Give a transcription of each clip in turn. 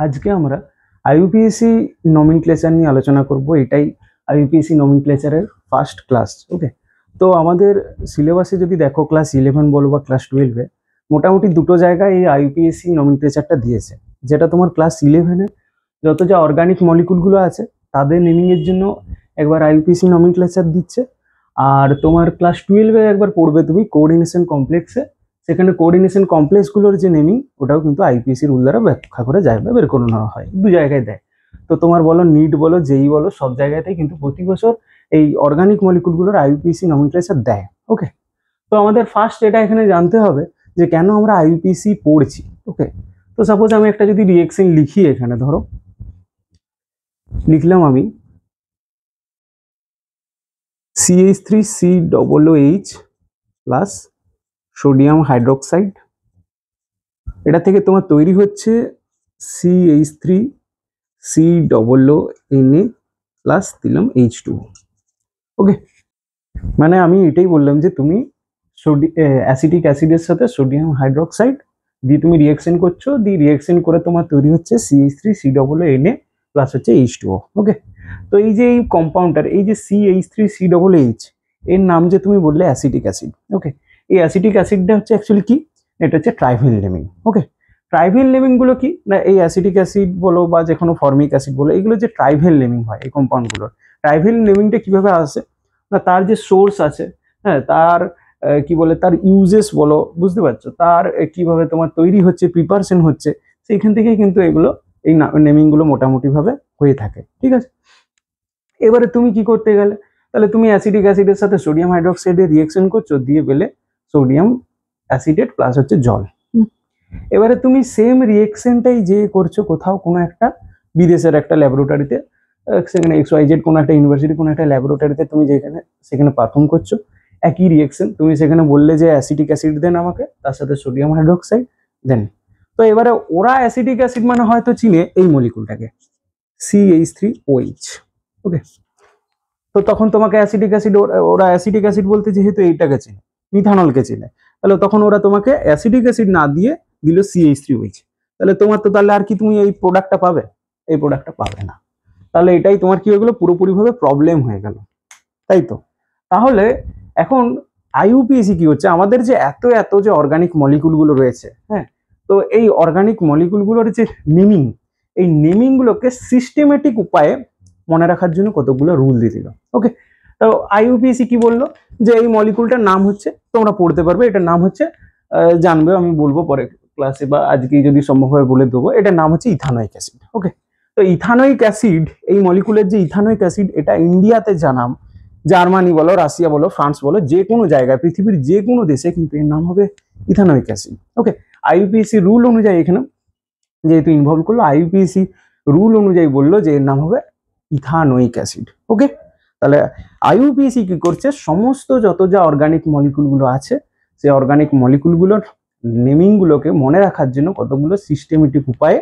আজকে আমরা আইইউপিএসসি নমিনক্লেচার নিয়ে আলোচনা করব। এটাই আইইউপিএসসি নমিনক্লেচারের ফার্স্ট ক্লাস। ওকে, তো আমাদের সিলেবাসে যদি দেখো ক্লাস 11 বলো বা ক্লাস 12-এ মোটামুটি দুটো জায়গায় এই আইইউপিএসসি নমিনক্লেচারটা দিয়েছে। যেটা তোমার ক্লাস 11-এ যত যা অর্গানিক মলিকুলগুলো আছে তাদের নেমিংয়ের জন্য একবার আইইউপিএসসি নমিনক্লেচার দিচ্ছে, আর তোমার ক্লাস 12-এ একবার পড়বে তুমি কোঅর্ডিনেশন কমপ্লেক্সে, সেখানে কোঅর্ডিনেশন কমপ্লেক্সগুলোর যে নেমিং ওটাও কিন্তু আইপিএসসি রুল দ্বারা ব্যাখ্যা করে যায় বা বের করে নেওয়া হয়, দু জায়গায় দেয়। তো তোমার বলো নিট বলো জেই বলো সব জায়গাতেই কিন্তু প্রতি বছর এই অর্গানিক মলিকুলগুলোর আইইউপিএসসি নমিনক্লেচার দেয়। ওকে, তো আমাদের ফার্স্ট এটা এখানে জানতে হবে যে কেন আমরা আইইউপিএসসি পড়ছি। ওকে, তো সাপোজ আমি একটা যদি রিয়েকশন লিখি, এখানে ধরো লিখলাম আমি CH3COOH প্লাস সোডিয়াম হাইড্রোক্সাইড, এটা থেকে তোমার তৈরি হচ্ছে CH3COONA প্লাস দিলাম H2O। ওকে, মানে আমি এটাই বললাম যে তুমি অ্যাসিটিক অ্যাসিডের সাথে সোডিয়াম হাইড্রোক্সাইড দিয়ে তুমি রিয়েকশন করছো, দিয়ে রিয়েকশন করে তোমার তৈরি হচ্ছে CH3COONA প্লাস হচ্ছে H2O। ওকে, তো এই যে এই কম্পাউন্ডার, এই যে CH3COOH এর নাম যে তুমি বললে অ্যাসিটিক অ্যাসিড। ওকে, এই অ্যাসিটিক অ্যাসিডটা হচ্ছে অ্যাকচুয়ালি কি, এটা হচ্ছে ট্রাইভিল নেমিং। ওকে, ট্রাইভিল নেমিং গুলো কি না, এই অ্যাসিটিক অ্যাসিড বলো বা যে কোনো ফর্মিক অ্যাসিড বলো, এগুলো যে ট্রাইভিল নেমিং হয় এই কম্পাউন্ডগুলোর, ট্রাইভিল নেমিংটা কিভাবে আসে না, তার যে সোর্স আছে, হ্যাঁ, তার কি বলে তার ইউজেস বলো, বুঝতে পারছো, তার কিভাবে তোমার তৈরি হচ্ছে, প্রিপারেশন হচ্ছে, সেইখান থেকেই কিন্তু এগুলো এই নেমিং গুলো মোটামুটি ভাবে হয়ে থাকে। ঠিক আছে, এবারে তুমি কি করতে গেলে, তাহলে তুমি অ্যাসিটিক অ্যাসিডের সাথে সোডিয়াম হাইড্রোক্সাইডের রিয়েকশন করছো, দিয়ে পেলে সোডিয়াম অ্যাসিডেট প্লাস হচ্ছে জল। এবারে তুমি সেম রিয়েকশনটাই যে করছো কোথাও কোনো একটা বিদেশের একটা ল্যাবরেটরিতে, সেখানে XYZ কোনো একটা ইউনিভার্সিটি কোনো একটা ল্যাবরেটরিতে তুমি যেখানে সেখানে পারফর্ম করছো, একই রিয়েকশন তুমি সেখানে বললে যে অ্যাসিটিক অ্যাসিড দেন আমাকে, তার সাথে সোডিয়াম হাইড্রোক্সাইড দেন। তো এবারে ওরা অ্যাসিটিক অ্যাসিড মানে হয়তো চিনে এই মলিকুলটাকে CH3OH। ওকে, তো তখন তোমাকে অ্যাসিটিক অ্যাসিড, ওরা অ্যাসিটিক অ্যাসিড বলতে যেহেতু এইটাকে চেনে, মিথানলকে চেনে, তাহলে তখন ওরা তোমাকে অ্যাসিটিক অ্যাসিড না দিয়ে দিল CH3OH। তাহলে তোমার তো তাহলে আর কি তুমি এই প্রোডাক্টটা পাবে, এই প্রোডাক্টটা পাবে না। তাহলে এটাই তোমার কি হয়ে গেলো, পুরোপুরিভাবে প্রবলেম হয়ে গেল, তাই তো। তাহলে এখন আইইউপিএসসি কি হচ্ছে, আমাদের যে এত এত যে অর্গানিক মলিকুলগুলো রয়েছে, হ্যাঁ, তো এই অর্গানিক মলিকুলগুলোর যে নেমিং, এই নেমিং গুলোকে সিস্টেমেটিক উপায়ে মনে রাখার জন্য কতগুলো রুল দিয়ে দিল। ওকে, তো আইইউপিএসসি কি বললো যে এই মলিকুলটার নাম হচ্ছে, তোমরা পড়তে পারবে, এটার নাম হচ্ছে, জানবে, আমি বলবো পরে ক্লাসে বা আজকে যদি সম্ভব হয় বলে দেবো, এটার নাম হচ্ছে ইথানোয়িক অ্যাসিড। ওকে, তো ইথানোয়িক অ্যাসিড, এই মলিকুলের যে ইথানোয়িক অ্যাসিড, এটা ইন্ডিয়াতে জানাম, জার্মানি বলো, রাশিয়া বলো, ফ্রান্স বলো, যে কোনো জায়গায় পৃথিবীর যে কোনো দেশে কিন্তু এর নাম হবে ইথানোয়িক অ্যাসিড। ওকে, আইইউপিএসসি রুল অনুযায়ী এখানে যেহেতু ইনভলভ করলো, আইইউপিএসসি রুল অনুযায়ী বললো যে এর নাম হবে ইথানোয়িক অ্যাসিড। ওকে, তাহলে আইইউপিএসসি কি করছে, সমস্ত যত যা অর্গানিক মলিকুলগুলো আছে সেই অর্গানিক মলিকুলগুলোর নেমিং গুলোকে মনে রাখার জন্য কতগুলো সিস্টেমেটিক উপায়ে,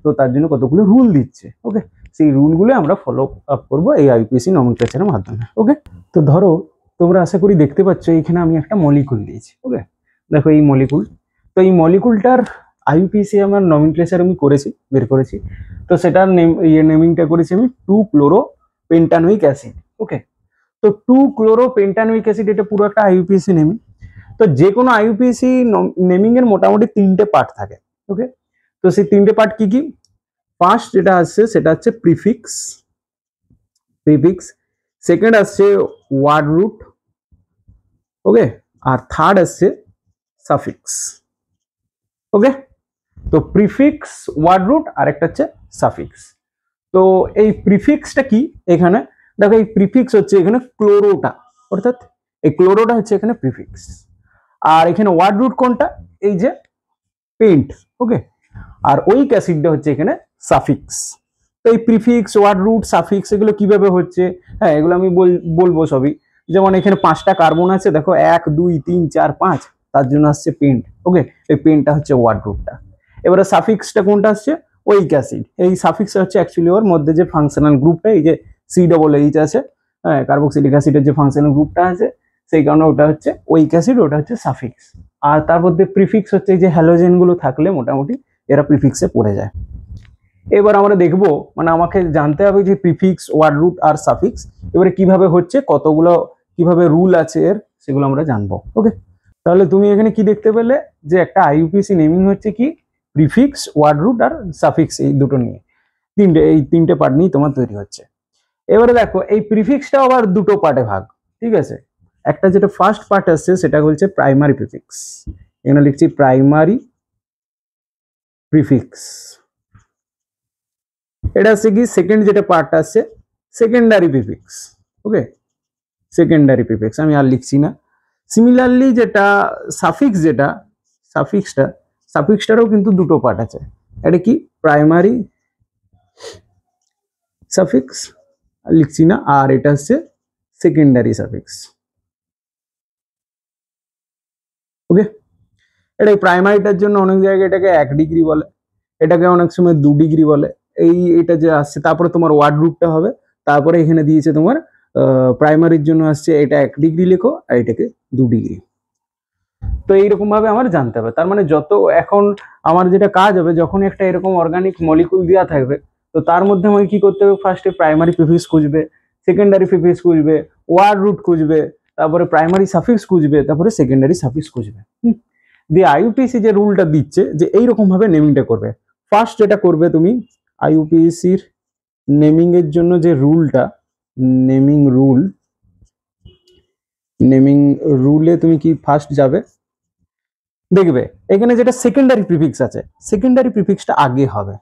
তো তার জন্য কতগুলো রুল দিচ্ছে। ওকে, সেই রুলগুলো আমরা ফলো আপ করবো এই আইইউপিএসসি নমিনক্লেচারের মাধ্যমে। ওকে, তো ধরো তোমরা আশা করি দেখতে পাচ্ছ এখানে আমি একটা মলিকুল দিয়েছি। ওকে, দেখো এই মলিকুল, তো এই মলিকুলটার আইইউপিএসসি আমার নমিনক্লেচার আমি করেছি, বের করেছি, তো সেটার নেমিংটা করেছি আমি 2-ক্লোরোপেন্টানোয়িক অ্যাসিড। ওকে, তো 2-ক্লোরোপেন্টানোয়িক অ্যাসিড, এটা পুরো একটা আইইউপিএসসি নেমিং। তো যে কোনো আইইউপিএসসি নেমিং এর মোটামুটি 3টে পার্ট থাকে। ওকে, তো সেই 3টে পার্ট কি কি, ফার্স্ট যেটা আসছে সেটা হচ্ছে প্রিফিক্স, সেকেন্ড আসছে ওয়ার্ড রুট, ওকে, আর থার্ড আসছে সাফিক্স। ওকে, তো প্রিফিক্স, ওয়ার্ড রুট আর একটা হচ্ছে সাফিক্স। তো এই প্রিফিক্সটা কি, এখানে দেখো এই প্রিফিক্স হচ্ছে এখানে ক্লোরোটা, অর্থাৎ এই ক্লোরোটা হচ্ছে এখানে প্রিফিক্স, আর এখানে ওয়ার্ড রুট কোনটা, এই যে পেন্ট। ওকে, আর ওইক অ্যাসিডটা হচ্ছে এখানে সাফিক্স। তো এই প্রিফিক্স, ওয়ার্ড রুট, সাফিক্স এগুলো কিভাবে হচ্ছে, হ্যাঁ, এগুলো আমি বলবো সবই। যেমন এখানে 5টা কার্বন আছে, দেখো 1 2 3 4 5, তার জন্য আসছে পেন্ট। ওকে, এই পেন্টটা হচ্ছে ওয়ার্ড রুটটা। এবারে সাফিক্সটা কোনটা আসছে, ওইক অ্যাসিড। এই সাফিক্স হচ্ছে অ্যাকচুয়ালি ওর মধ্যে যে ফাংশনাল গ্রুপটা, এই যে COOH আছে, হ্যাঁ, কার্বক্সিলিক অ্যাসিডের যে ফাংশনাল গ্রুপটা আছে, সেই কারণে ওটা হচ্ছে ওইক অ্যাসিড, ওটা হচ্ছে সাফিক্স। আর তার মধ্যে প্রিফিক্স হচ্ছে এই যে হ্যালোজেন গুলো থাকলে মোটামুটি এরা প্রিফিক্সে পড়ে যায়। এবার আমরা দেখবো, মানে আমাকে জানতে হবে যে প্রিফিক্স, ওয়ার্ড রুট আর সাফিক্স এবারে কিভাবে হচ্ছে, কতগুলো কিভাবে রুল আছে এর, সেগুলো আমরা জানবো। ওকে, তাহলে তুমি এখানে কি দেখতে পেলে যে একটা আইইউপিএসি নেমিং হচ্ছে কি প্রিফিক্স, ওয়ার্ড রুট আর সাফিক্স, এই দুটো নিয়ে এই তিনটে পার্ট নিয়ে তোমার তৈরি হচ্ছে। এবারে দেখো এই প্রিফিক্সটা আবার দুটো পার্টে ভাগ, ঠিক আছে। একটা যেটা ফার্স্ট পার্ট আসছে সেটা হচ্ছে প্রাইমারি প্রিফিক্স, এখানে লিখছি প্রাইমারি প্রিফিক্স। এটা হচ্ছে কি সেকেন্ড যেটা পার্ট আসছে সেকেন্ডারি প্রিফিক্স। ওকে, সেকেন্ডারি প্রিফিক্স আমি আর লিখছি না। সিমিলারলি যেটা সাফিক্স, যেটা সাফিক্সটারও কিন্তু দুটো পার্ট আছে। এটা কি প্রাইমারি সাফিক্স লিখছি না, আর এটা হচ্ছে সেকেন্ডারি সাফিক্স। ওকে, এটা প্রাইমারিটার জন্য অনেক জায়গায় এটাকে 1 ডিগ্রি বলে, এটাকে অনেক সময় 2 ডিগ্রি বলে। এটা যে আসছে তারপরে তোমার ওয়ার্ড রুটটা হবে, তারপরে এখানে দিয়েছে তোমার প্রাইমারির জন্য আসছে এটা 1 ডিগ্রি লেখো আর এটাকে 2 ডিগ্রি। তো এইরকম ভাবে আমার জানতে হবে। তার মানে যত এখন আমার যেটা কাজ হবে, যখন একটা এরকম অর্গানিক মলিকুল দেওয়া থাকবে, তো তার মধ্যে আমাকে কি করতে হবে, ফার্স্টে প্রাইমারি প্রিফিক্স খুঁজবে, সেকেন্ডারি প্রিফিক্স খুঁজবে, ওয়ার্ড রুট খুঁজবে, তারপরে প্রাইমারি সাফিক্স খুঁজবে, তারপরে সেকেন্ডারি সাফিক্স খুঁজবে। দিয়ে আইইউপিএসি যে রুলটা দিচ্ছে যে এইরকম ভাবে নেমিংটা করবে। ফার্স্ট যেটা করবে তুমি আইইউপিএসির নেমিং এর জন্য যে রুলটা, নেমিং রুলে তুমি কি ফার্স্ট যাবে, দেখবে এখানে যেটা সেকেন্ডারি প্রিফিক্স আছে, সেকেন্ডারি প্রিফিক্সটা আগে হবে।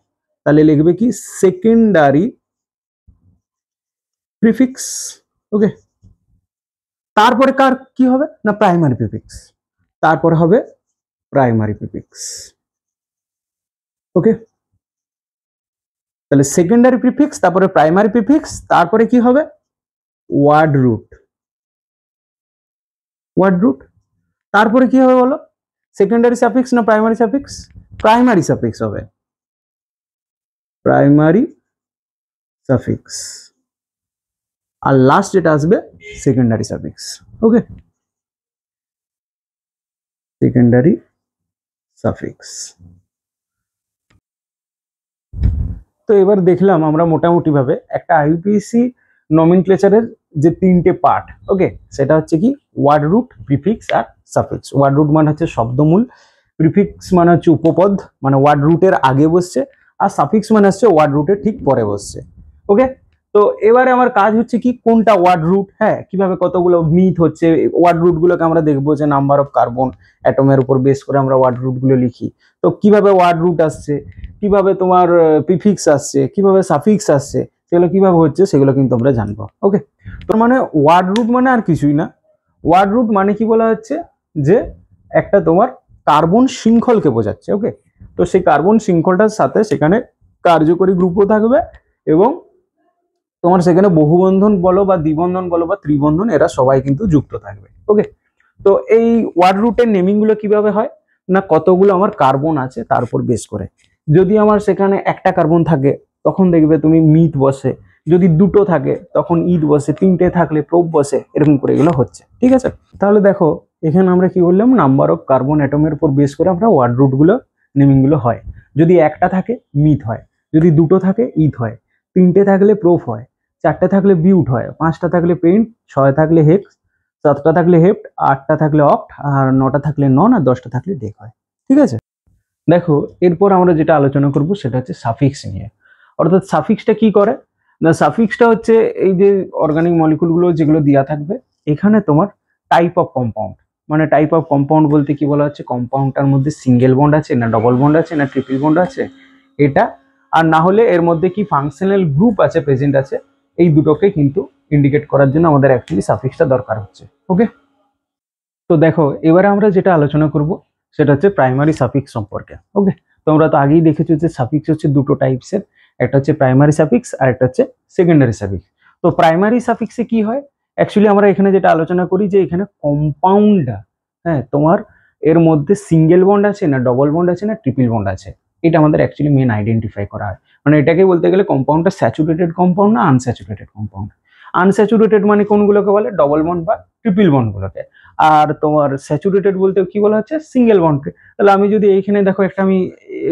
তাহলে লিখবে কি সেকেন্ডারি প্রিফিক্স। ওকে, তারপরে কার কি হবে না প্রাইমারি প্রিফিক্স, তারপরে হবে প্রাইমারি প্রিফিক্স। ওকে, তাহলে সেকেন্ডারি প্রিফিক্স, তারপরে প্রাইমারি প্রিফিক্স, তারপরে কি হবে ওয়ার্ড রুট, তারপরে কি হবে বলো, সেকেন্ডারি সাফিক্স না প্রাইমারি সাফিক্স, প্রাইমারি সাফিক্স হবে, প্রাইমারি সাফিক্স, আর লাস্ট যেটা আসবে secondary suffix. Okay, secondary suffix. তো এবার দেখলাম আমরা মোটামুটি ভাবে একটা আইইউপিএসি নমিনক্লেচারের যে তিনটে পার্ট। ওকে, সেটা হচ্ছে কি ওয়ার্ড রুট, প্রিফিক্স আর সাফিক্স। ওয়ার্ড রুট মানে হচ্ছে শব্দমূল, প্রিফিক্স মানে হচ্ছে উপপদ, মানে ওয়ার্ড রুটের আগে বসছে, আর সাফিক্স মানে হচ্ছে ওয়ার্ড রুটের ঠিক পরে বসছে। ওকে, তো এবারে আমার কাজ হচ্ছে কি কোনটা ওয়ার্ড রুট, হ্যাঁ কিভাবে কতগুলো মিথ হচ্ছে ওয়ার্ড রুট গুলোকে আমরা দেখবো, যে নাম্বার অফ কার্বন অ্যাটমের উপর বেস করে আমরা ওয়ার্ড রুট গুলো লিখি। তো কিভাবে ওয়ার্ড রুট আসছে, কিভাবে তোমার প্রিফিক্স আসছে, কিভাবে সাফিক্স আসছে, সেগুলো কিভাবে হচ্ছে সেগুলো কিন্তু আমরা জানবো। ওকে, তো মানে ওয়ার্ড রুট মানে আর কিছুই না, ওয়ার্ড রুট মানে কি বলা হচ্ছে যে একটা তোমার কার্বন শৃঙ্খলকে বোঝাচ্ছে। ওকে, তো সেই কার্বন শৃঙ্খলটার সাথে সেখানে কার্যকরী গ্রুপও থাকবে এবং তোমার সেখানে বহুবন্ধন বলো বা দ্বিবন্ধন বলো বা ত্রিবন্ধন, এরা সবাই কিন্তু যুক্ত থাকবে। ওকে, তো এই ওয়ার্ড রুটের নেমিং গুলো কিভাবে হয় না, কতগুলো আমার কার্বন আছে তার উপর বেস করে। যদি আমার সেখানে একটা কার্বন থাকে তখন দেখবে তুমি মিথ বসে, যদি দুটো থাকে তখন ঈদ বসে, তিনটে থাকলে প্রোব বসে, এরকম করে এগুলো হচ্ছে। ঠিক আছে, তাহলে দেখো এখানে আমরা কি বললাম, নাম্বার অফ কার্বন অ্যাটমের উপর বেস করে আমরা ওয়ার্ড রুট গুলো নেমিং গুলো হয়। যদি একটা থাকে মিথ হয়, যদি দুটো থাকে ঈদ হয়, তিনটে থাকলে প্রোব হয়, চারটে থাকলে বিউট হয়, পাঁচটা থাকলে পেন্ট, ছয় থাকলে হেক্স, সাতটা থাকলে হেপ্ট, আটটা থাকলে অক্ট, আর নটা থাকলে নন, আর 10টা থাকলে ডেক হয়। ঠিক আছে, দেখো এরপর আমরা যেটা আলোচনা করব সেটা হচ্ছে সাফিক্স নিয়ে। অর্থাৎ সাফিক্সটা কি করে না, সাফিক্সটা হচ্ছে এই যে অর্গানিক মলিকুলগুলো যেগুলো দেওয়া থাকবে, এখানে তোমার টাইপ অফ কম্পাউন্ড, মানে টাইপ অফ কম্পাউন্ড বলতে কি বলা হচ্ছে, কম্পাউন্ডটার মধ্যে সিঙ্গেল বন্ড আছে না ডবল বন্ড আছে না ট্রিপল বন্ড আছে, এটা আর না হলে এর মধ্যে কি ফাংশনাল গ্রুপ আছে প্রেজেন্ট আছে, এই দুটোকে কিন্তু ইন্ডিকেট করার জন্য আমাদের অ্যাকচুয়ালি সাফিক্সটা দরকার হচ্ছে। ওকে, তো দেখো এবারে আমরা যেটা আলোচনা করব সেটা হচ্ছে প্রাইমারি সাফিক্স সম্পর্কে। ওকে, তোমরা তো আগেই দেখেছো যে সাফিক্স হচ্ছে দুটো টাইপসের, একটা হচ্ছে প্রাইমারি সাফিক্স আর একটা হচ্ছে সেকেন্ডারি সাফিক্স। তো প্রাইমারি সাফিক্সে কি হয়, অ্যাকচুয়ালি আমরা এখানে যেটা আলোচনা করি যে এখানে কম্পাউন্ডটা, হ্যাঁ তোমার এর মধ্যে সিঙ্গেল বন্ড আছে না ডবল বন্ড আছে না ট্রিপল বন্ড আছে, এটা আমাদের অ্যাকচুয়ালি মেন আইডেন্টিফাই করা হয়। মানে এটাকে বলতে গেলে কম্পাউন্ডটা স্যাচুরেটেড কম্পাউন্ড না আনস্যাচুরেটেড কম্পাউন্ড। আনস্যাচুরেটেড মানে কোনগুলোকে বলে ডবল বন্ড বা ট্রিপল বন্ড গুলোকে, আর তোমার স্যাচুরেটেড বলতে কি বলা হচ্ছে সিঙ্গেল বন্ডকে। তাহলে আমি যদি এইখানে দেখো একটা আমি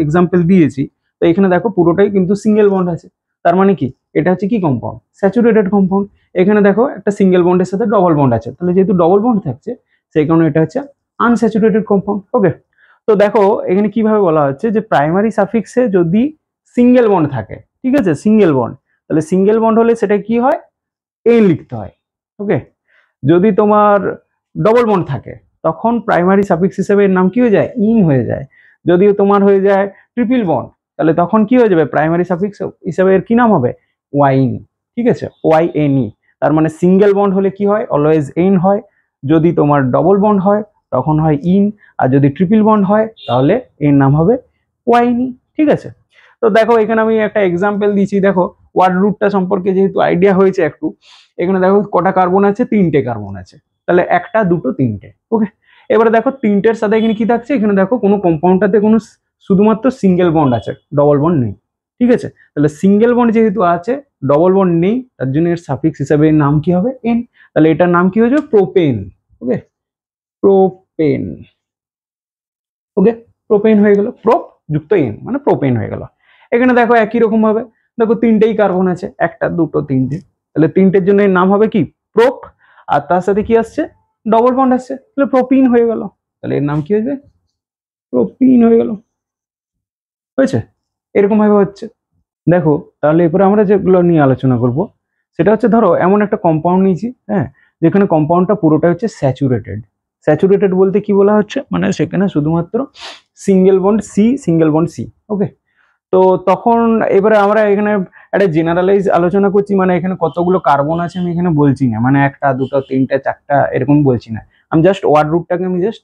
এক্সাম্পল দিয়েছি, তো এখানে দেখো পুরোটাই কিন্তু সিঙ্গেল বন্ড আছে, তার মানে কি এটা হচ্ছে কি কম্পাউন্ড, স্যাচুরেটেড কম্পাউন্ড। এখানে দেখো একটা সিঙ্গেল বন্ডের সাথে ডবল বন্ড আছে, তাহলে যেহেতু ডবল বন্ড থাকছে সেই কারণে এটা হচ্ছে আনস্যাচুরেটেড কম্পাউন্ড। ওকে, তো দেখো এখানে কিভাবে বলা হচ্ছে যে প্রাইমারি সাফিক্সে যদি সিঙ্গেল বন্ড থাকে, ঠিক আছে, সিঙ্গেল বন্ড, তাহলে সিঙ্গেল বন্ড হলে সেটা কি হয়, এন লিখতে হয়। ওকে, যদি তোমার ডবল বন্ড থাকে তখন প্রাইমারি সাফিক্স হিসেবে এর নাম কি হয়ে যায়, ইন হয়ে যায়। যদি তোমার হয়ে যায় ট্রিপল বন্ড, তাহলে তখন কি হয়ে যাবে, প্রাইমারি সাফিক্স হিসেবে এর কি নাম হবে, ওয়াইন। ঠিক আছে, ওয়াই এন ই। তার মানে সিঙ্গেল বন্ড হলে কি হয়, অলওয়েজ এন হয়। যদি তোমার ডবল বন্ড হয় তখন হয় ইন, আর যদি ট্রিপল বন্ড হয় তাহলে এর নাম হবে ওয়াইনি। ঠিক আছে, তো দেখো এখানে আমি একটা এক্সাম্পল দিয়েছি। দেখো ওয়ার্ড রুটটা সম্পর্কে যেহেতু আইডিয়া হয়েছে একটু, এখানে দেখো কটা কার্বন আছে, 3টে কার্বন আছে, তাহলে একটা দুটো তিনটে। ওকে, এবারে দেখো তিনটের সাথে এখানে কি থাকছে, এখানে দেখো কোনো কম্পাউন্ডটাতে কোনো শুধুমাত্র সিঙ্গেল বন্ড আছে, ডবল বন্ড নেই। ঠিক আছে, তাহলে সিঙ্গেল বন্ড যেহেতু আছে, ডবল বন্ড নেই, তার জন্য এর সাফিক্স হিসাবে এর নাম কি হবে, এন। তাহলে এটার নাম কি হয়ে যাবে, প্রোপেন। ওকে, প্রোপেন। ওকে, প্রোপেন হয়ে গেল, প্রোপ যুক্ত এন মানে প্রোপেন হয়ে গেল। এখানে দেখো একই রকম ভাবে দেখো তিনটেই কার্বন আছে, একটা দুটো তিনটে, তাহলে তিনটের জন্য এর নাম হবে কি, প্রোপ, আর তার সাথে কি আসছে, ডবল বন্ড আসছে, তাহলে প্রোপিন হয়ে গেল। তাহলে এর নাম কি হয়ে যাবে, প্রোপিন হয়ে গেল। হয়েছে, এরকম ভাবে হচ্ছে। দেখো তাহলে এরপরে আমরা যেগুলো নিয়ে আলোচনা করব সেটা হচ্ছে, ধরো এমন একটা কম্পাউন্ড নিয়েছি, হ্যাঁ, যেখানে কম্পাউন্ডটা পুরোটা হচ্ছে স্যাচুরেটেড। স্যাচুরেটেড বলতে কি বলা হচ্ছে, মানে সেখানে শুধুমাত্র single bond C, single bond C. Okay, তো তখন এবারে আমরা এখানে একটা জেনারেলাইজ আলোচনা করছি, মানে এখানে কতগুলো কার্বন আছে আমি এখানে বলছি না, মানে একটা দুটো তিনটা চারটা এরকম বলছি না, আমি জাস্ট ওয়ার্ড রুটটাকে আমি জাস্ট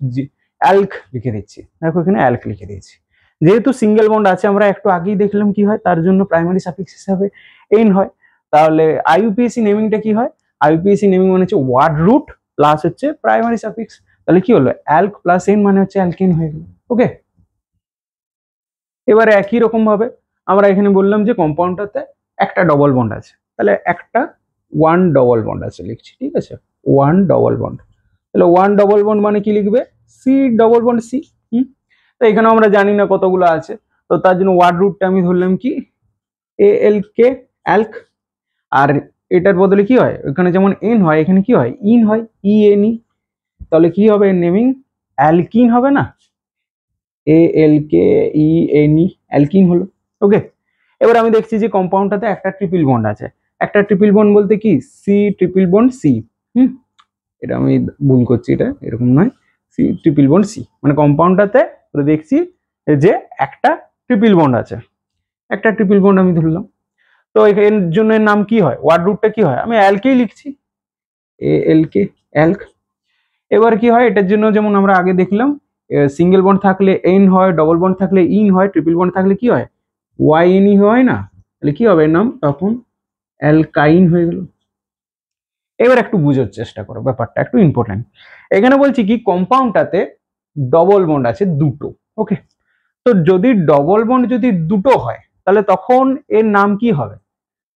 অ্যালক লিখে দিচ্ছি। দেখো এখানে অ্যালক লিখে দিয়েছি, যেহেতু সিঙ্গেল বন্ড আছে আমরা একটু আগেই দেখলাম কি হয়, তার জন্য প্রাইমারি সাফিক্স হিসাবে এন হয়। তাহলে আইইউপিএসি নেমিংটা কি হয়, আইইউপিএসি নেমিং মানে হচ্ছে ওয়ার্ড রুট প্লাস হচ্ছে প্রাইমারি সাফিক্স, তাহলে কি হলো, অ্যালক প্লাস এন মানে হচ্ছে অ্যালকেন হয়ে গেল। ওকে, এবারে একই রকম ভাবে আমরা এখানে বললাম যে কম্পাউন্ডটাতে একটা ডবল বন্ড আছে, তাহলে একটা ওয়ান ডবল বন্ড আছে লিখছি। ঠিক আছে, ওয়ান ডবল বন্ড, তাহলে ওয়ান ডবল বন্ড মানে কি লিখবে, সি ডবল বন্ড সি। তো এখানে আমরা জানি না কতগুলো আছে, তো তার জন্য ওয়ার্ড রুটটা আমি ধরলাম কি, এ এল কে, অ্যালক। আর এটার বদলে কি হয়, এখানে যেমন এন হয় এখানে কি হয়, ইন হয়, ই এন ই। তাহলে কি হবে নেমিং, অ্যালকিন হবে না, এ এল কে ই এন ই, অ্যালকিন হলো। ওকে, এবার আমি দেখছি যে কম্পাউন্ডটাতে একটা ট্রিপল বন্ড আছে, একটা ট্রিপল বন্ড বলতে কি, সি ট্রিপল বন্ড সি। এটা আমি ভুল করছি, এটা এরকম নয়, সি ট্রিপল বন্ড সি, মানে কম্পাউন্ডটাতে দেখছি যে একটা ট্রিপল বন্ড আছে, একটা ট্রিপল বন্ড আমি ধরলাম। তো এর জন্য এর নাম কি হয়, ওয়ার্ড রুটটা কি হয়, আমি অ্যালকেই লিখছি, এ এল কে, অ্যালক। এবার কি হয়, এটার জন্য যেমন আমরা আগে দেখলাম সিঙ্গেল বন্ড থাকলে এন হয়, ডবল বন্ড থাকলে ইন হয়, ট্রিপল বন্ড থাকলে কি হয়, ওয়াই এন ই হয় না, তাহলে কি হবে এর নাম, তখন অ্যালকাইন হয়ে গেল। এবার একটু বুঝার চেষ্টা করো, ব্যাপারটা একটু ইম্পর্টেন্ট। এখানে বলছি কি কম্পাউন্ডটাতে ডবল বন্ড আছে দুটো। ওকে, তো যদি ডবল বন্ড যদি দুটো হয় তাহলে তখন এর নাম কি হবে,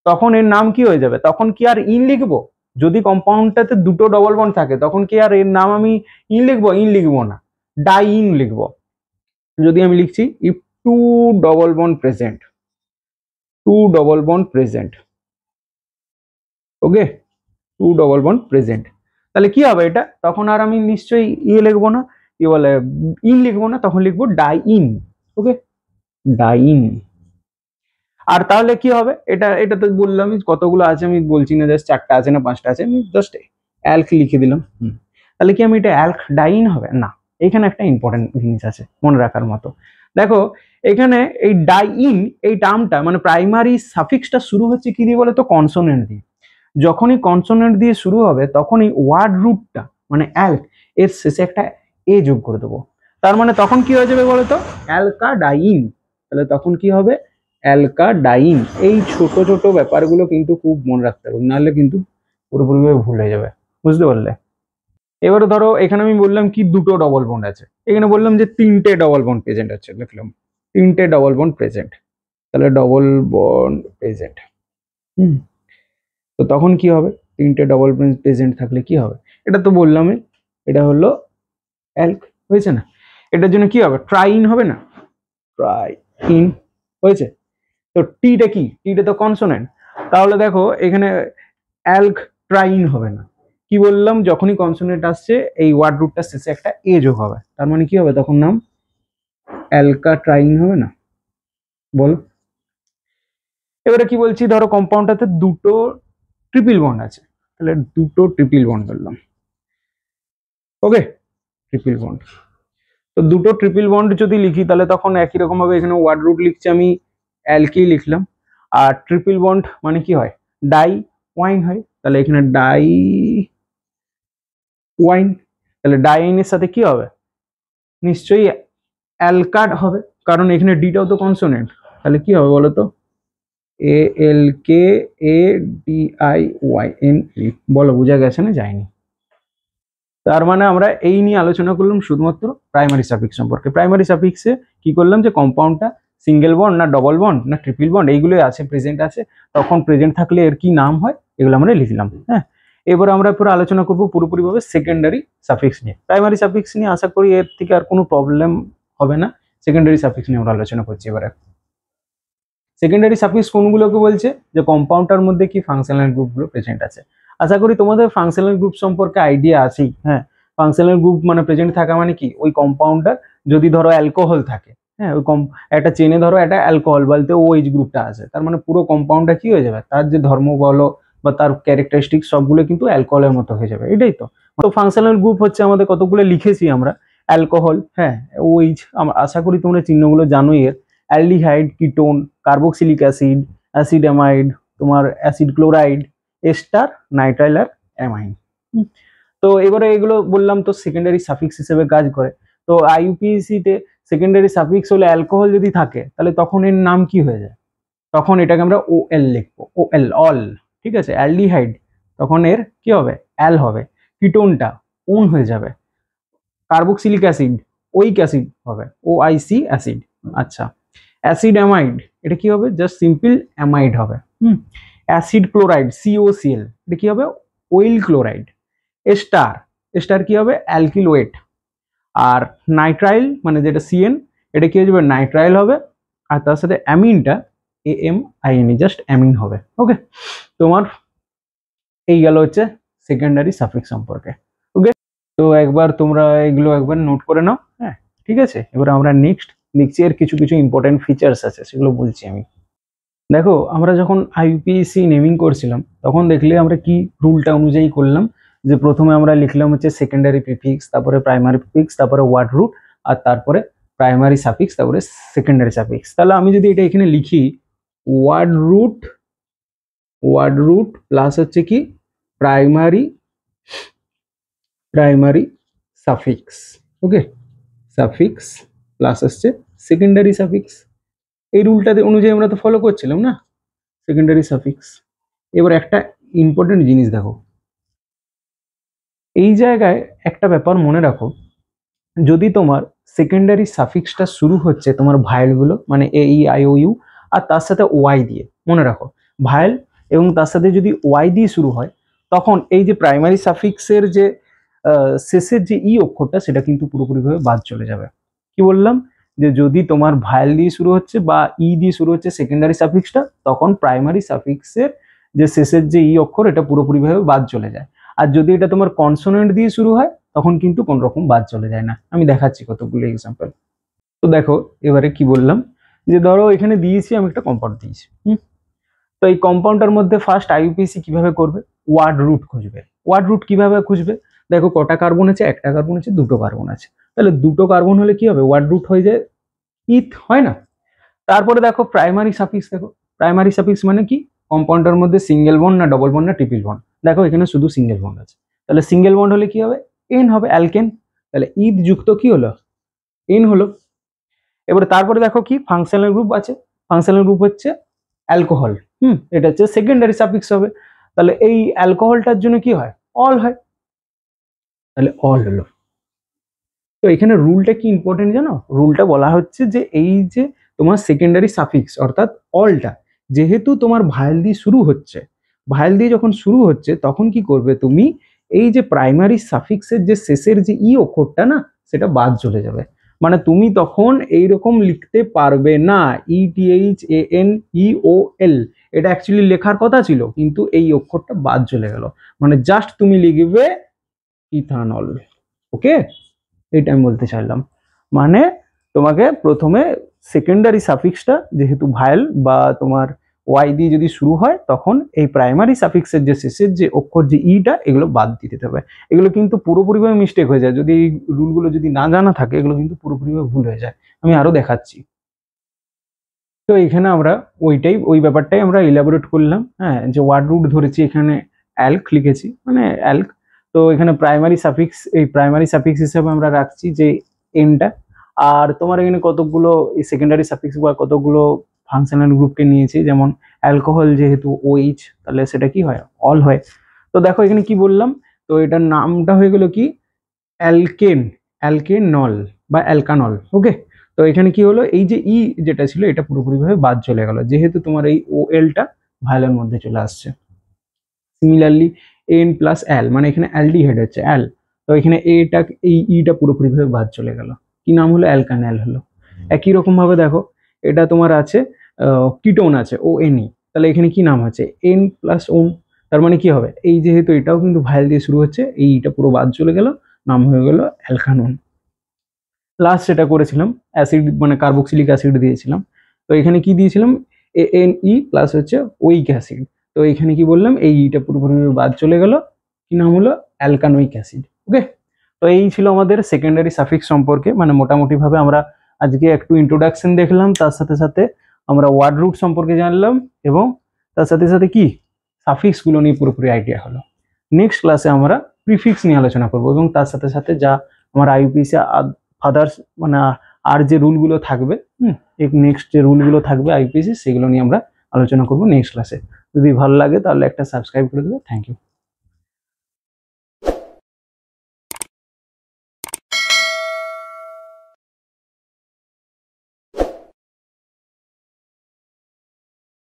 তখন এর নাম কি হয়ে যাবে, তখন কি আর ইন লিখবো, যদি কম্পাউন্ডটাতে দুটো ডবল বন্ড থাকে তখন কি আর এর নাম আমি ইন লিখবো, ইন লিখবো না, ডাইন লিখবো। যদি আমি লিখছি if two double bond present, two double bond present, okay, two double bond present, তাহলে কি হবে এটা, তখন আর আমি নিশ্চয়ই ইয়ে লিখবো না, কি বলে ইন লিখবো না, তখন লিখবো ডাইন। ওকে, ডাইন। আর তাহলে কি হবে, এটা এটা তো বললাম কতগুলো আছে আমি বলছি না, জাস্ট চারটা আছে না পাঁচটা আছে, আমি জাস্ট অ্যালক লিখে দিলাম। তাহলে কি আমি এটা অ্যালক ডাইন হবে না, এখানে একটা ইম্পর্টেন্ট জিনিস আছে মনে রাখার মতো। দেখো এখানে এই ডাইন এই টার্মটা মানে প্রাইমারি সাফিক্সটা শুরু হচ্ছে কি দিয়ে বলে তো, কনসোনেন্ট দিয়ে। যখনই কনসোনেন্ট দিয়ে শুরু হবে তখনই ওয়ার্ড রুটটা মানে অ্যালক এর শেষে একটা এ যোগ করে দেবো, তার মানে তখন কি হয়ে যাবে বলতো, অ্যালকাডাইন। তাহলে তখন কি হবে, অ্যালকাডাইন। এই ছোট ছোট ব্যাপারগুলো কিন্তু খুব মনে রাখতে হবে, নাহলে কিন্তু পুরোপুরিভাবে ভুল হয়ে যাবে, বুঝতে পারলে। এবারে ধরো এখানে আমি বললাম কি দুটো ডবল বন্ড আছে, এখানে বললাম যে তিনটে ডবল বন্ড প্রেজেন্ট আছে, লিখলাম তিনটে ডবল বন্ড প্রেজেন্ট, তাহলে ডবল বন্ড প্রেজেন্ট। তো তখন কি হবে, তিনটে ডবল বন্ড প্রেজেন্ট থাকলে কি হবে, এটা তো বললামই, এটা হলো অ্যালক, হয়েছে না। এটার জন্য কি হবে, ট্রাইন হবে না, ট্রাইন। হয়েছে? তো টিটা কি? টিটা তো কনসোনেন্ট। তাহলে দেখো এখানে অ্যালক ট্রাইন হবে না। কি বললাম, যখনই কনসোনেন্ট আসছে এই ওয়ার্ড রুটটার শেষে একটা এ যোগ হবে, তার মানে কি হবে তখন নাম অ্যালকাট্রাইন হবে না? বলো। এবারে কি বলছি, ধরো কম্পাউন্ডটাতে দুটো ট্রিপল বন্ড আছে, তাহলে দুটো ট্রিপল বন্ড ধরলাম। ওকে, ট্রিপল বন্ড। তো দুটো ট্রিপল বন্ড যদি লিখি তাহলে তখন একই রকম ভাবে এখানে ওয়ার্ড রুট লিখছি আমি অ্যালকি লিখলাম। আর ট্রিপল বন্ড মানে কি হয়? ডাই ওয়াইন হয়, তাহলে এখানে ডাই ওয়াইন। তাহলে ডাইনের সাথে কি হবে? নিশ্চয়ই অ্যালকাড হবে, কারণ এখানে ডিটাও তো কনসোনেন্ট। তাহলে কি হবে বলো তো? A L K A D I Y N E. বলো বোঝা গেছে না? যায়নি। তার মানে আমরা এই নিয়ে আলোচনা করলাম শুধুমাত্র প্রাইমারি সাফিক্স সম্পর্কে। প্রাইমারি সাফিক্সে কি করলাম, যে কম্পাউন্ডটা সিঙ্গেল বন্ড না ডবল বন্ড না ট্রিপল বন্ড এইগুলোই আছে, প্রেজেন্ট আছে, তখন প্রেজেন্ট থাকলে এর কি নাম হয় এগুলো আমরা লিখলাম। হ্যাঁ, এবার আমরা পুরো আলোচনা করবো পুরোপুরিভাবে সেকেন্ডারি সাফিক্স নিয়ে। প্রাইমারি সাফিক্স নিয়ে আশা করি এর থেকে আর কোনো প্রবলেম হবে না। সেকেন্ডারি সাফিক্স নিয়ে আমরা আলোচনা করছি এবারে। সেকেন্ডারি সাফিক্স কোনগুলোকে বলছে? যে কম্পাউন্ডটার মধ্যে কি ফাংশনাল গ্রুপগুলো প্রেজেন্ট আছে। আশা করি তোমাদের ফাংশনাল গ্রুপ সম্পর্কে আইডিয়া আছেই। হ্যাঁ, ফাংশনাল গ্রুপ মানে প্রেজেন্ট থাকা মানে কি, ওই কম্পাউন্ডটার যদি ধরো অ্যালকোহল থাকে, হ্যাঁ ওই একটা চেনে ধরো একটা অ্যালকোহল বলতে ও এইচ গ্রুপটা আছে, তার মানে পুরো কম্পাউন্ডটা কি হয়ে যাবে, তার যে ধর্ম বলো বা তার ক্যারেক্টারিস্টিক সবগুলো কিন্তু অ্যালকোহলের মতো হয়ে যাবে। এটাই তো। তো ফাংশনাল গ্রুপ হচ্ছে আমাদের কতগুলো লিখেছি আমরা। অ্যালকোহল, হ্যাঁ ওইচ, আশা করি তোমরা চিহ্নগুলো জানোই এর। Aldehyde, ketone, carboxylic acid, acid amide, তোমার অ্যাসিড ক্লোরাইড, এস্টার, নাইট্রাইল আর অ্যামাইন। তো এবারে এগুলো বললাম তো সেকেন্ডারি সাফিক্স হিসেবে কাজ করে। তো আইইউপিএসসি তে সেকেন্ডারি সাফিক্স হলে অ্যালকোহল যদি থাকে তাহলে তখন এর নাম কি হয়ে যায়? তখন এটাকে আমরা ওএল লিখবো, ওএল অল। ঠিক আছে, অ্যালডিহাইড তখন এর কি হবে? অ্যাল হবে। কিটোনটা ওন হয়ে যাবে। কার্বক্সিলিক অ্যাসিড ওইক অ্যাসিড হবে, ওআইসি অ্যাসিড। আচ্ছা, অ্যাসিড অ্যামাইড এটা কি হবে? জাস্ট সিম্পল অ্যামাইড হবে। অ্যাসিড ক্লোরাইড সিওসিএল এটা কি হবে? Oil chloride. এস্টার, এস্টার কি হবে? Alkyl wait. আর নাইট্রাইল মানে যেটা সিএন, এটা কি হয়ে যাবে? নাইট্রাইল হবে। আর তার সাথে অ্যামিনটা AMINE জাস্ট অ্যামিন হবে। ওকে, তোমার এই গেল হচ্ছে সেকেন্ডারি সাফিক্স সম্পর্কে। ওকে, তো একবার তোমরা এগুলো একবার নোট করে নাও। হ্যাঁ ঠিক আছে, এবার আমরা নেক্সট দেখছি এর কিছু কিছু ইম্পর্টেন্ট ফিচার্স আছে সেগুলো বলছি আমি। দেখো আমরা যখন আইইউপিএসসি নেমিং করছিলাম তখন দেখলে আমরা কি রুলটা অনুযায়ী করলাম, যে প্রথমে আমরা লিখলাম হচ্ছে সেকেন্ডারি প্রিফিক্স, তারপরে প্রাইমারি প্রিফিক্স, তারপরে ওয়ার্ড রুট, আর তারপরে প্রাইমারি সাফিক্স, তারপরে সেকেন্ডারি সাফিক্স। তাহলে আমি যদি এটা এখানে লিখি ওয়ার্ড রুট প্লাস হচ্ছে কি প্রাইমারি সাফিক্স। ওকে, সাফিক্স প্লাস হচ্ছে সেকেন্ডারি সাফিক্স। এই রুলটাতে অনুযায়ী আমরা তো ফলো করছিলাম না, সেকেন্ডারি সাফিক্স। এবার একটা ইম্পর্টেন্ট জিনিস দেখো, এই জায়গায় একটা ব্যাপার মনে রাখো, যদি তোমার সেকেন্ডারি সাফিক্সটা শুরু হচ্ছে তোমার ভায়েলগুলো মানে AEIOU আর তার সাথে ওয়াই দিয়ে, মনে রাখো ভায়েল এবং তার সাথে যদি ওয়াই দিয়ে শুরু হয় তখন এই যে প্রাইমারি সাফিক্সের যে শেষের যে ই অক্ষরটা সেটা কিন্তু পুরোপুরিভাবে বাদ চলে যাবে। কি বললাম, যে যদি তোমার ভায়েল দিয়ে শুরু হচ্ছে বা ই দিয়ে শুরু হচ্ছে সেকেন্ডারি সাফিক্সটা, তখন প্রাইমারি সাফিক্সের যে শেষের যে ই অক্ষর এটা পুরোপুরিভাবে বাদ চলে যায়। আর যদি এটা তোমার কনসোনেন্ট দিয়ে শুরু হয় তখন কিন্তু কোন রকম বাদ চলে যায় না। আমি দেখাচ্ছি কতগুলো এক্সাম্পল। তো দেখো এবারে কি বললাম, যে ধরো এখানে দিয়েছি আমি একটা কম্পাউন্ড দিয়েছি। তো এই কম্পাউন্ডটার মধ্যে ফার্স্ট আইইউপিএসসি কিভাবে করবে? ওয়ার্ড রুট খুঁজবে। ওয়ার্ড রুট কিভাবে খুঁজবে? দেখো কটা কার্বন আছে? একটা কার্বন আছে, দুটো কার্বন আছে। তাহলে দুটো কার্বন হলে কি হবে? ওয়ার্ড রুট হয়ে যায় ইথ, হয় না? তারপরে দেখো প্রাইমারি সাফিক্স, দেখো প্রাইমারি সাফিক্স মানে কি, কম্পাউন্ডের মধ্যে সিঙ্গেল বন্ড না ডবল বন্ড না ট্রিপল বন্ড। দেখো এখানে শুধু সিঙ্গেল বন্ড আছে, তাহলে সিঙ্গেল বন্ড হলে কি হবে? এন হবে, অ্যালকেন। তাহলে ইথ যুক্ত কি হলো? এন হলো। এবারে তারপরে দেখো কি ফাংশনাল গ্রুপ আছে, ফাংশনাল গ্রুপ হচ্ছে অ্যালকোহল। এটা হচ্ছে সেকেন্ডারি সাফিক্স হবে। তাহলে এই অ্যালকোহলটার জন্য কি হয়? অল হয়, তাহলে অল হলো। তো এখানে রুলটা কি ইম্পর্টেন্ট জানো? রুলটা বলা হচ্ছে যে এই যে তোমার সেকেন্ডারি সাফিক্স অর্থাৎ অলটা যেহেতু তোমার ভায়েল দিয়ে শুরু হচ্ছে, ভায়েল দিয়ে যখন শুরু হচ্ছে তখন কি করবে তুমি, এই যে প্রাইমারি সাফিক্সের যে শেষের যে ই অক্ষরটা না সেটা বাদ চলে যাবে। মানে তুমি তখন এইরকম লিখতে পারবে না, ETHANEOL, এটা অ্যাকচুয়ালি লেখার কথা ছিল কিন্তু এই অক্ষরটা বাদ চলে গেল, মানে জাস্ট তুমি লিখবে ইথানল। ওকে, এইটা আমি বলতে চাইলাম। মানে তোমাকে প্রথমে সেকেন্ডারি সাফিক্সটা যেহেতু ভায়েল বা তোমার ওয়াই দিয়ে যদি শুরু হয়, তখন এই প্রাইমারি সাফিক্সের যে শেষের যে অক্ষর যে ইটা, এগুলো বাদ দিতে হবে। এগুলো কিন্তু পুরোপুরিভাবে মিস্টেক হয়ে যায় যদি এই রুলগুলো যদি না জানা থাকে, এগুলো কিন্তু পুরোপুরিভাবে ভুল হয়ে যায়। আমি আরো দেখাচ্ছি। তো এখানে আমরা ওই ব্যাপারটাই আমরা ইলাবোরেট করলাম। হ্যাঁ, যে ওয়ার্ড রুট ধরেছি, এখানে অ্যালক লিখেছি, মানে অ্যালক। তো এখানে প্রাইমারি সাফিক্স হিসেবে আমরা রাখছি যে এনটা। আর তোমার এখানে কতগুলো সেকেন্ডারি সাফিক্স বা কতগুলো ফাংশনাল গ্রুপকে নিয়েছি, যেমন অ্যালকোহল যেহেতু OH, তাহলে সেটা কি হয়, অল হয়। তো দেখো এখানে কি বললাম, তো এটার নামটা হয়ে গেল কি, অ্যালকেনল বা অ্যালকানল। ওকে, তো এখানে কি হলো, এই যে যেটা ছিল এটা পুরোপুরিভাবে বাদ চলে গেল, যেহেতু তোমার এই OL-টা ভায়োলের মধ্যে চলে আসছে। সিমিলারলি N প্লাস L, মানে এখানে অ্যালডিহাইড হচ্ছে অ্যাল, তো এখানে এই ইটা পুরোপুরিভাবে বাদ চলে গেল, কি নাম হলো, অ্যালকানাল হলো। একই রকম ভাবে দেখো, এটা তোমার আছে কিটোন আছে ONE, তাহলে এখানে কি নাম আছে, N প্লাস ওন, তার মানে কি হবে, এই যেহেতু এটাও কিন্তু ভাইল দিয়ে শুরু হচ্ছে, এইটা পুরো বাদ চলে গেল, নাম হয়ে গেল অ্যালকানন। লাস্ট যেটা করেছিলাম অ্যাসিড, মানে কার্বক্সিলিক অ্যাসিড দিয়েছিলাম, তো এখানে কি দিয়েছিলাম, ANE প্লাস হচ্ছে ওইক অ্যাসিড, তো এখানে কি বললাম, এই ইটা পুরোপুরি বাদ চলে গেল, কি নাম হলো, অ্যালকানোইক অ্যাসিড। ওকে, তো এই ছিল আমাদের সেকেন্ডারি সাফিক্স সম্পর্কে, মানে মোটামুটি ভাবে আমরা আজকে একটু ইন্ট্রোডাকশন দেখলাম, তার সাথে সাথে আমরা ওয়ার্ড রুট সম্পর্কে জানলাম, এবং তার সাথে সাথে কি সাফিক্স গুলো নিয়ে পুরোপুরি আইডিয়া হলো। নেক্সট ক্লাসে আমরা প্রিফিক্স নিয়ে আলোচনা করব, এবং তার সাথে সাথে যা আমার IUPAC ফাদার্স, মানে আর যে রুলগুলো থাকবে, নেক্সট যে রুলগুলো থাকবে IUPAC, সেগুলো নিয়ে আমরা আলোচনা করব নেক্সট ক্লাসে। যদি ভালো লাগে তাহলে একটা সাবস্ক্রাইব করে দেবে। Thank you.